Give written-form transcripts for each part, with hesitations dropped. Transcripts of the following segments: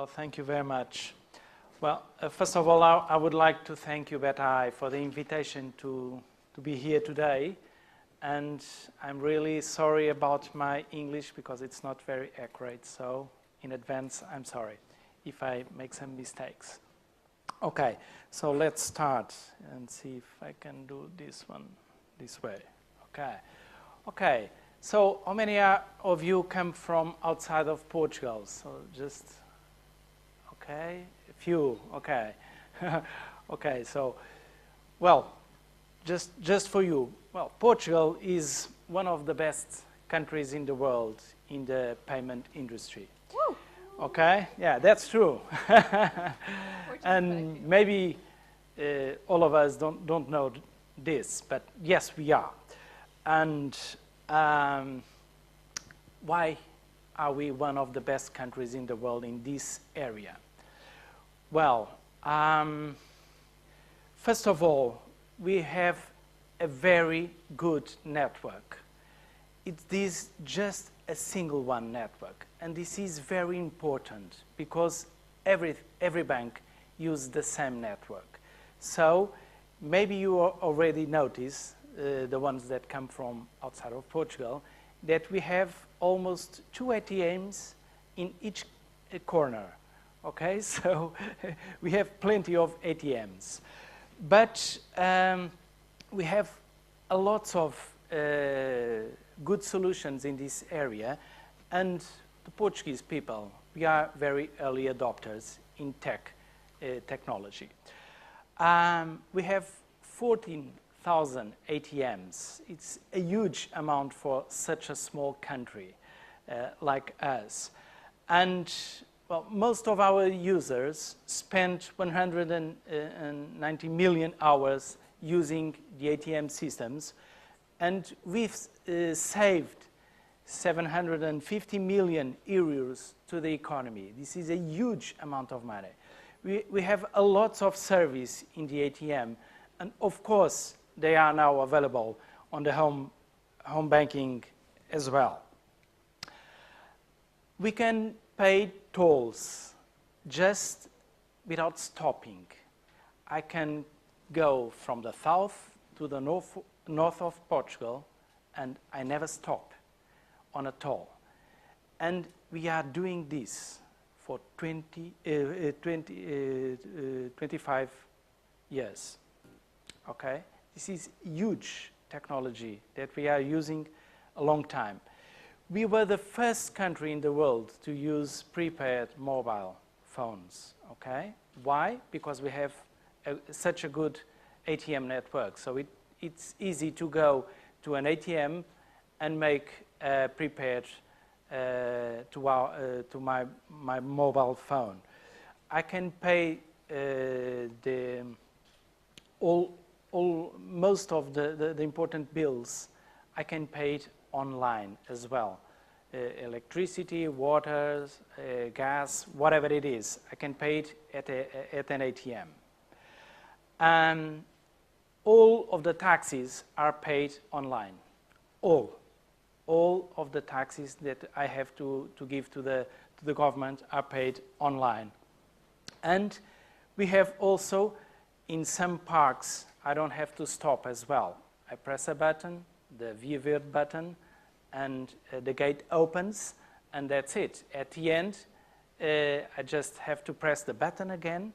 Well, thank you very much. Well, first of all, I would like to thank you, Betai, for the invitation to be here today. And I'm really sorry about my English because it's not very accurate. So in advance, I'm sorry if I make some mistakes. Okay, so let's start and see if I can do this one this way. Okay. So how many of you come from outside of Portugal? So just, okay, a few, okay. Okay, so, well, just for you. Well, Portugal is one of the best countries in the world in the payment industry. Woo! Okay, yeah, that's true. And maybe all of us don't know this, but yes, we are. And why are we one of the best countries in the world in this area? Well, first of all, we have a very good network. It is just a single one network, and this is very important because every bank uses the same network. So maybe you already noticed, the ones that come from outside of Portugal, that we have almost 2 ATMs in each corner. Okay, so we have plenty of ATMs. But we have a lot of good solutions in this area, and the Portuguese people, we are very early adopters in technology. We have 14,000 ATMs. It's a huge amount for such a small country like us. And well, most of our users spend 190 million hours using the ATM systems, and we've saved 750 million euros to the economy. This is a huge amount of money. We have a lot of service in the ATM, and of course, they are now available on the home banking as well. We can pay tolls just without stopping. I can go from the south to the north of Portugal, and I never stop on a toll. And we are doing this for 25 years. Okay? This is huge technology that we are using a long time. We were the first country in the world to use prepaid mobile phones. Okay? Why? Because we have such a good ATM network. So it's easy to go to an ATM and make prepaid to my mobile phone. I can pay most of the important bills. I can pay it online as well. Electricity, water, gas, whatever it is, I can pay it at an ATM. And all of the taxes are paid online. All of the taxes that I have to give to the government are paid online. And we have also, in some parks, I don't have to stop as well. I press a button, the Via Verde button, and the gate opens, and that's it. At the end, I just have to press the button again,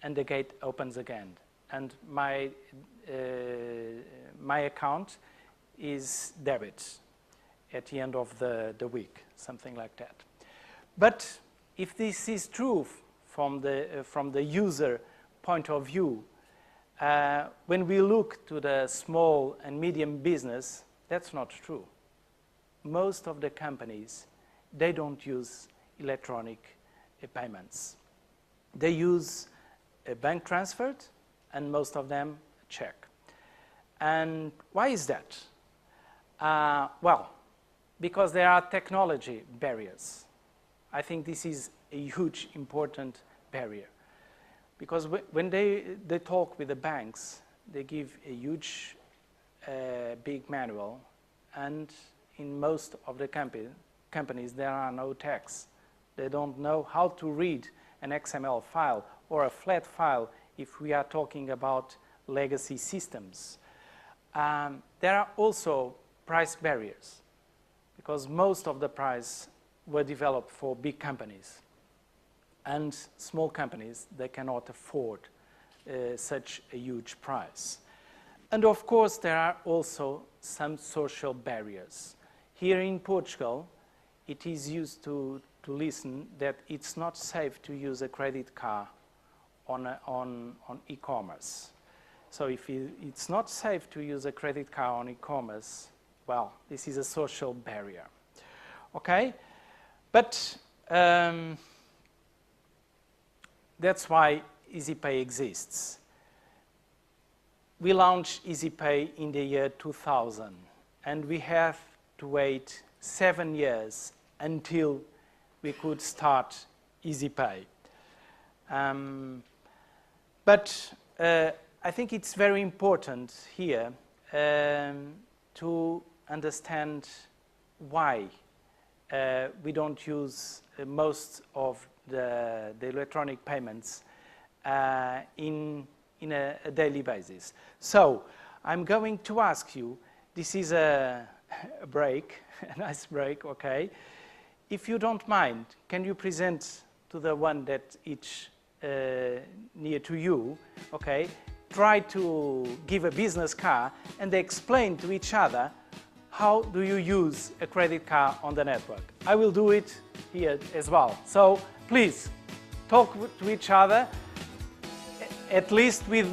and the gate opens again. And my account is debit at the end of the week, something like that. But if this is true from the user point of view, when we look to the small and medium business, that's not true. Most of the companies, they don't use electronic payments. They use a bank transfer, and most of them check. And why is that? Well, because there are technology barriers. I think this is a huge, important barrier. Because when they talk with the banks, they give a huge, big manual, and in most of the companies, there are no texts. They don't know how to read an XML file or a flat file if we are talking about legacy systems. There are also price barriers because most of the price were developed for big companies, and small companies, they cannot afford such a huge price. And of course, there are also some social barriers. Here in Portugal, it is used to listen that it's not safe to use a credit card on e-commerce. So if it's not safe to use a credit card on e-commerce, well, this is a social barrier. Okay? But that's why EasyPay exists. We launched EasyPay in the year 2000, and we have to wait 7 years until we could start EasyPay. But I think it's very important here to understand why we don't use most of the electronic payments in a daily basis. So I'm going to ask you, this is a break, a nice break, okay? If you don't mind, can you present to the one that is near to you, okay? Try to give a business card and explain to each other how do you use a credit card on the network. I will do it here as well. So please talk to each other, at least with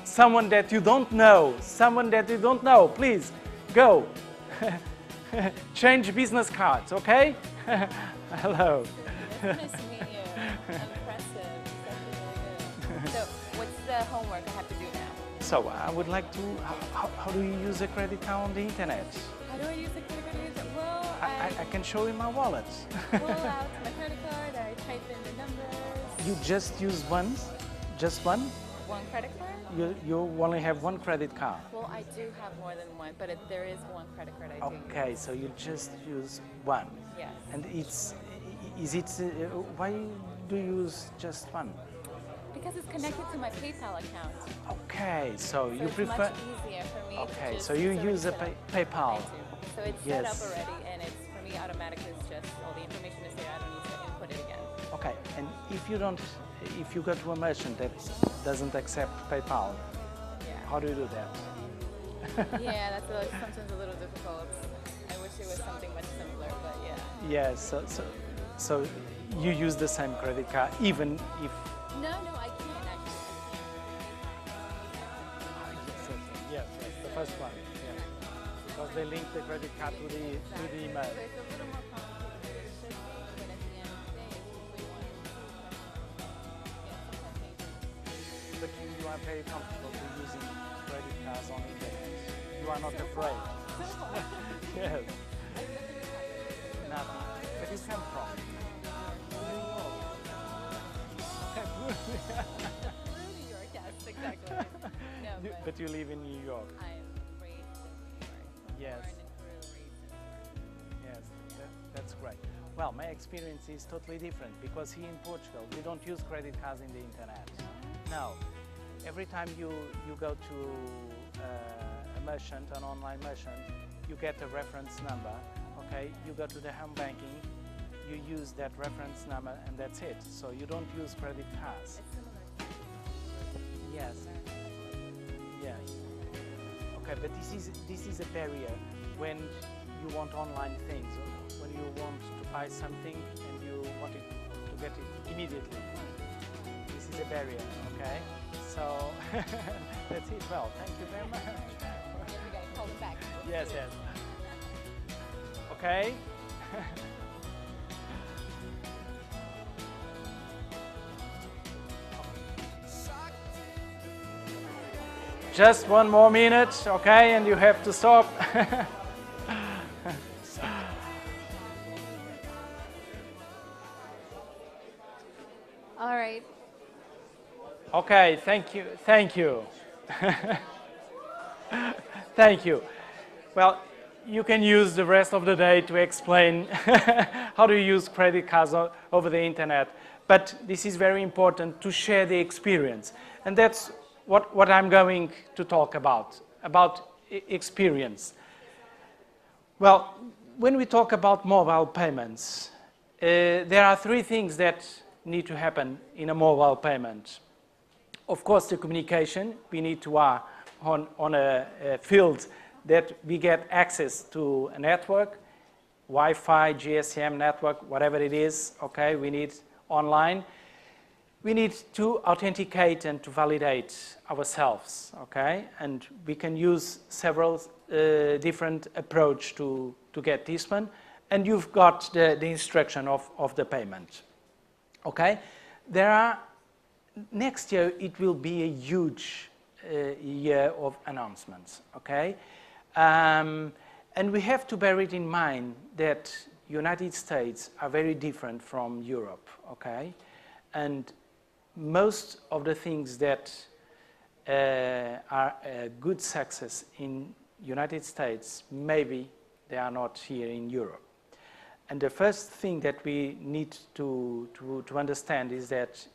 someone that you don't know. Someone that you don't know, please go. Change business cards, okay? Hello. Nice to meet you. Impressive. That's really good. So, what's the homework I have to do now? So, I would like to, how do you use a credit card on the internet? How do I use the credit card? Well, I can show you my wallet. pull out my credit card, I type in the numbers. You just use one? Just one? One credit card? You only have one credit card. Well, I do have more than one, but there is one credit card I do use. Okay, so you just use one. Yes. And why do you use just one? Because it's connected to my PayPal account. Okay, so you it's prefer... much easier for me to Okay, just... so you it's use a already set up. PayPal. I do. So it's set up already, and it's, for me, automatically, it's just all the information is there. I don't need to input it again. Okay, and if you go to a merchant that doesn't accept PayPal, how do you do that? Yeah, that's sometimes a little difficult. I wish it was something much simpler, but yeah. Yes, so you use the same credit card even if... No, I can't actually. Yes, the first one. Yeah. Because they link the credit card to the email. So it's a little more complicated. It should be, but at the end of the day, we want to But you are very comfortable with using credit cards on the internet. You are not afraid. Yes. Nothing. Where do you come from? New York, yes, exactly. No, But you live in New York. I'm raised in New York. Yes. Born and grew, raised in New York. Yes, that's great. Well, my experience is totally different because here in Portugal, we don't use credit cards in the internet. No. Every time you go to a merchant, an online merchant, you get a reference number, okay? You go to the home banking, you use that reference number, and that's it. So you don't use credit cards. It's similar to Yes. Yes. Okay, but this is a barrier when you want online things, when you want to buy something and you want it to get it immediately. This is a barrier, okay? So that's it. Well, thank you very much. we gotta call them back. Yes. Okay. Just one more minute, okay, and you have to stop. All right. Okay, thank you. Thank you. Well, you can use the rest of the day to explain how to use credit cards over the internet. but this is very important to share the experience. And that's what I'm going to talk about experience. Well, when we talk about mobile payments, there are three things that need to happen in a mobile payment. Of course, the communication. We need to on a field that we get access to a network, Wi-Fi, GSM network, whatever it is, okay, we need online. We need to authenticate and to validate ourselves, okay? And we can use several different approach to get this one. And you've got the instruction of the payment, okay? Next year, it will be a huge year of announcements, okay? And we have to bear it in mind that United States are very different from Europe, okay? And most of the things that are a good success in United States, maybe they are not here in Europe. And the first thing that we need to understand is that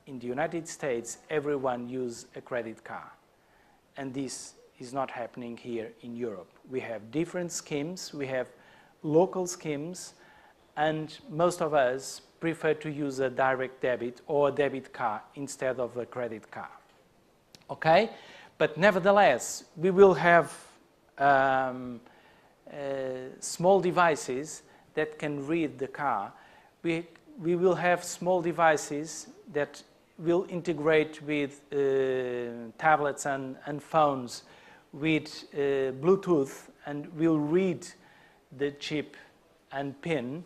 in the United States, everyone uses a credit card. And this is not happening here in Europe. We have different schemes, we have local schemes, and most of us prefer to use a direct debit or a debit card instead of a credit card. Okay? But nevertheless, we will have small devices that can read the card. We will have small devices that will integrate with tablets and phones with Bluetooth and will read the chip and PIN.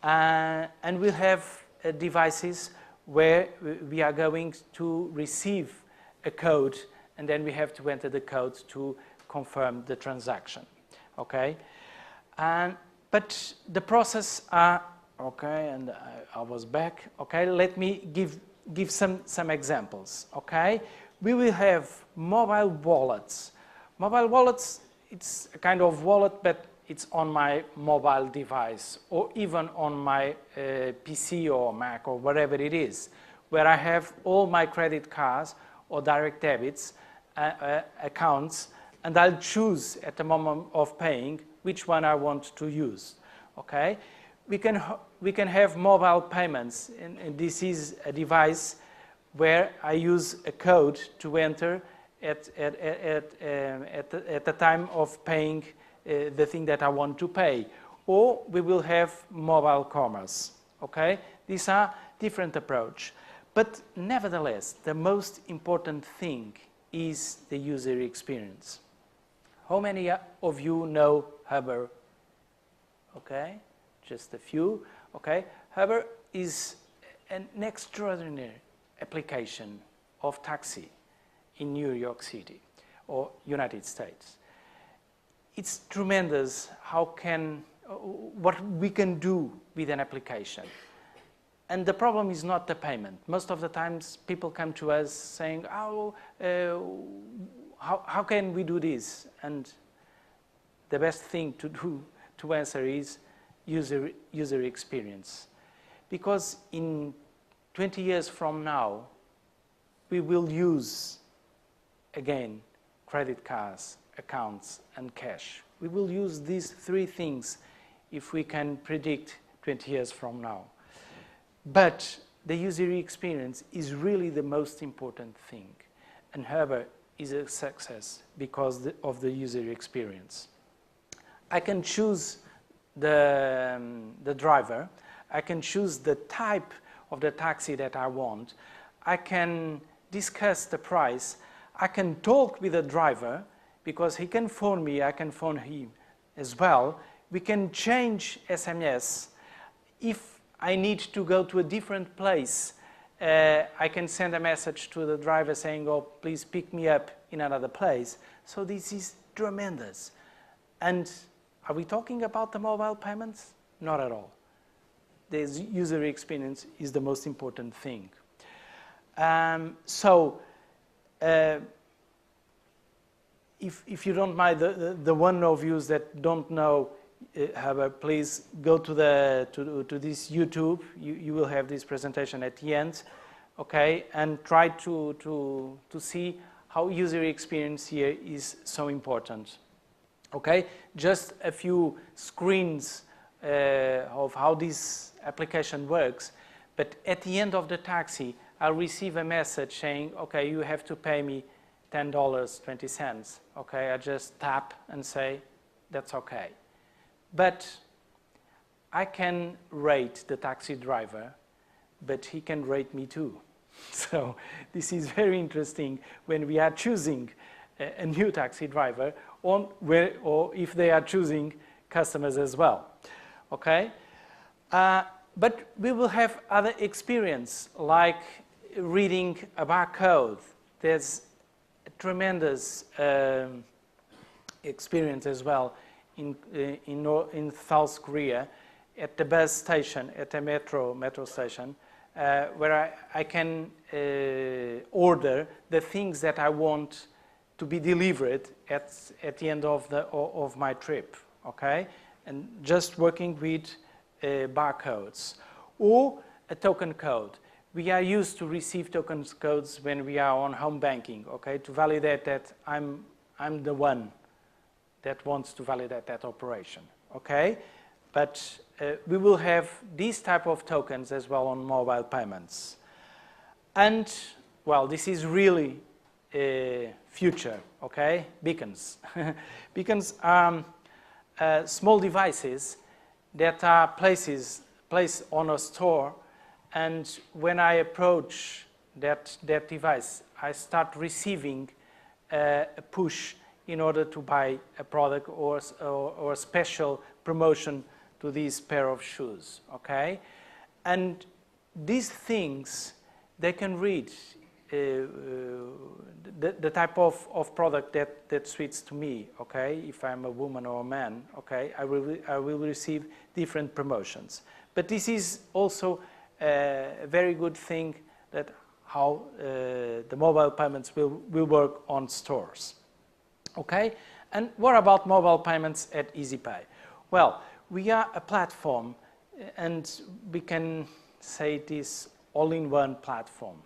And we'll have devices where we are going to receive a code, and then we have to enter the code to confirm the transaction. Okay? But the process are, okay, and I was back. Okay, let me give some examples. Okay? We will have mobile wallets. Mobile wallets, it's a kind of wallet, but it's on my mobile device or even on my PC or Mac or whatever it is, where I have all my credit cards or direct debits accounts, and I'll choose at the moment of paying which one I want to use. Okay? We can have mobile payments, and this is a device where I use a code to enter at the time of paying the thing that I want to pay. Or we will have mobile commerce, okay? These are different approach. But nevertheless, the most important thing is the user experience. How many of you know Uber? Okay, just a few, okay? Uber is an extraordinary application of taxi in New York City or United States. It's tremendous what we can do with an application. And the problem is not the payment. Most of the times people come to us saying, oh, how can we do this? And the best thing to answer is user experience. Because in 20 years from now, we will use, again, credit cards, accounts, and cash. We will use these three things if we can predict 20 years from now. But the user experience is really the most important thing. And Uber is a success because of the user experience. I can choose the driver. I can choose the type of the taxi that I want. I can discuss the price. I can talk with the driver because he can phone me, I can phone him as well. We can change SMS. If I need to go to a different place, I can send a message to the driver saying, oh, please pick me up in another place. So this is tremendous. And are we talking about the mobile payments? Not at all. The user experience is the most important thing. If you don't mind, the one of you that don't know However, please go to this YouTube. You will have this presentation at the end, okay? And try to see how user experience here is so important, okay? Just a few screens of how this application works, but at the end of the taxi, I'll receive a message saying, okay, you have to pay me $10.20, okay? I just tap and say, that's okay. But I can rate the taxi driver, but he can rate me too. So this is very interesting when we are choosing a new taxi driver, or if they are choosing customers as well, okay? But we will have other experience, like reading a barcode. There's a tremendous experience as well in South Korea at the bus station, at a metro station, where I can order the things that I want to be delivered at the end of my trip, okay? And just working with barcodes or a token code. We are used to receive token codes when we are on home banking, okay? To validate that I'm the one that wants to validate that operation, okay? But we will have these type of tokens as well on mobile payments. And, well, this is really future, okay? Beacons. Beacons are small devices that are placed on a store, and when I approach that device, I start receiving a push in order to buy a product or a special promotion to this pair of shoes, okay? And these things, they can read the type of product that suits to me, okay? If I'm a woman or a man, okay? I will receive different promotions. But this is also a very good thing that how the mobile payments will work on stores. Okay, and what about mobile payments at EasyPay? Well, we are a platform, and we can say this all-in-one platform.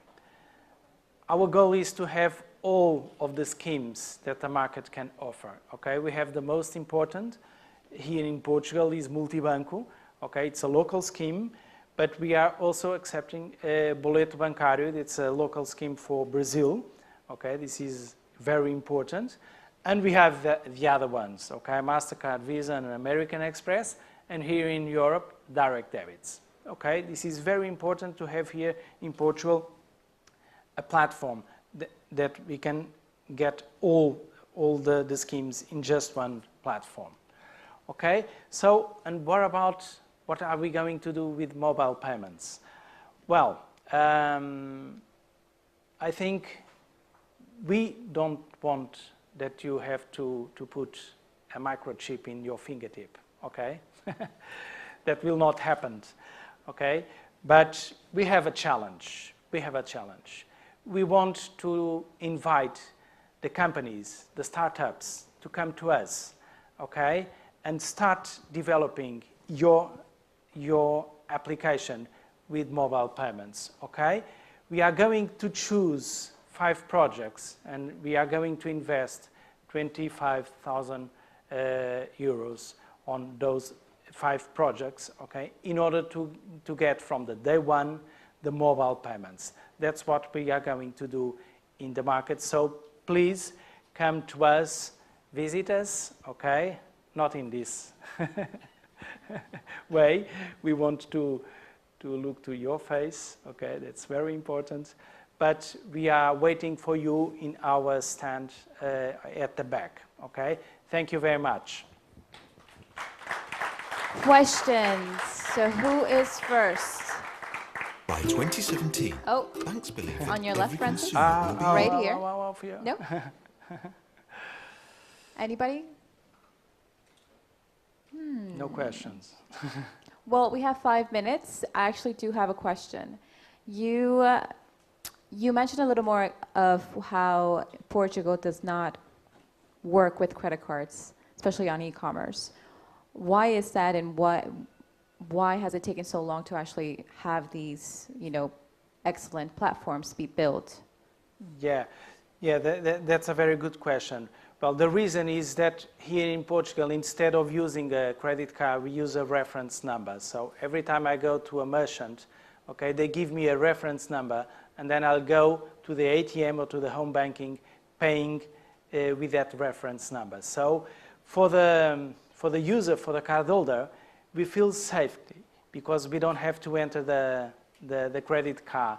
Our goal is to have all of the schemes that the market can offer. Okay, we have the most important here in Portugal is Multibanco. Okay, it's a local scheme, but we are also accepting Boleto Bancário. It's a local scheme for Brazil. Okay, this is very important. And we have the other ones, okay, MasterCard, Visa, and American Express, and here in Europe, direct debits. Okay, this is very important to have here in Portugal a platform that we can get all the schemes in just one platform. Okay, so, and what are we going to do with mobile payments? Well, I think we don't want that you have to put a microchip in your fingertip, okay? That will not happen, okay? But we have a challenge. We want to invite the companies, the startups, to come to us, okay? And start developing your application with mobile payments, okay? We are going to choose 5 projects, and we are going to invest 25,000 euros on those 5 projects, okay, in order to get from the day one the mobile payments. That's what we are going to do in the market. So please come to us, visit us, okay? Not in this way. We want to look to your face, okay? That's very important. But we are waiting for you in our stand at the back, okay? Thank you very much. Questions. So who is first? By 2017, Oh, banks believe that on your left, every Francis? consumer will be Right here. Here. No? Anybody? No questions. Well, we have 5 minutes. I actually do have a question. You mentioned a little more of how Portugal does not work with credit cards, especially on e-commerce. Why is that, and why has it taken so long to actually have these, excellent platforms be built? Yeah, that's a very good question. Well, the reason is that here in Portugal, instead of using a credit card, we use a reference number. So every time I go to a merchant, okay, they give me a reference number, and then I'll go to the ATM or to the home banking paying with that reference number. So for the user, for the cardholder, we feel safety because we don't have to enter the credit card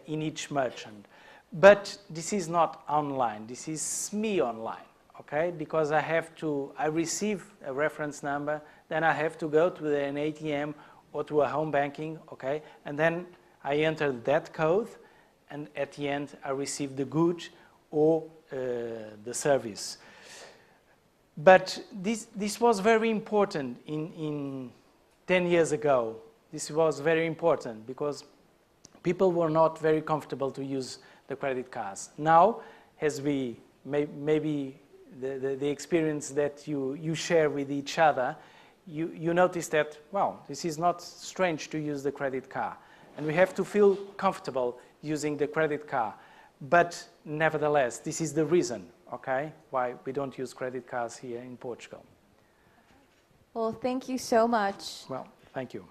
in each merchant. But this is not online, this is semi-online, okay? Because I receive a reference number, then I have to go to an ATM or to a home banking, okay? And then I enter that code, and at the end I receive the good or the service. But this was very important in 10 years ago. This was very important because people were not very comfortable to use the credit cards. Now, as we maybe the experience that you share with each other, you notice that, well, this is not strange to use the credit card. And we have to feel comfortable using the credit card. But nevertheless, this is the reason, okay, why we don't use credit cards here in Portugal. Well, thank you so much. Well, thank you.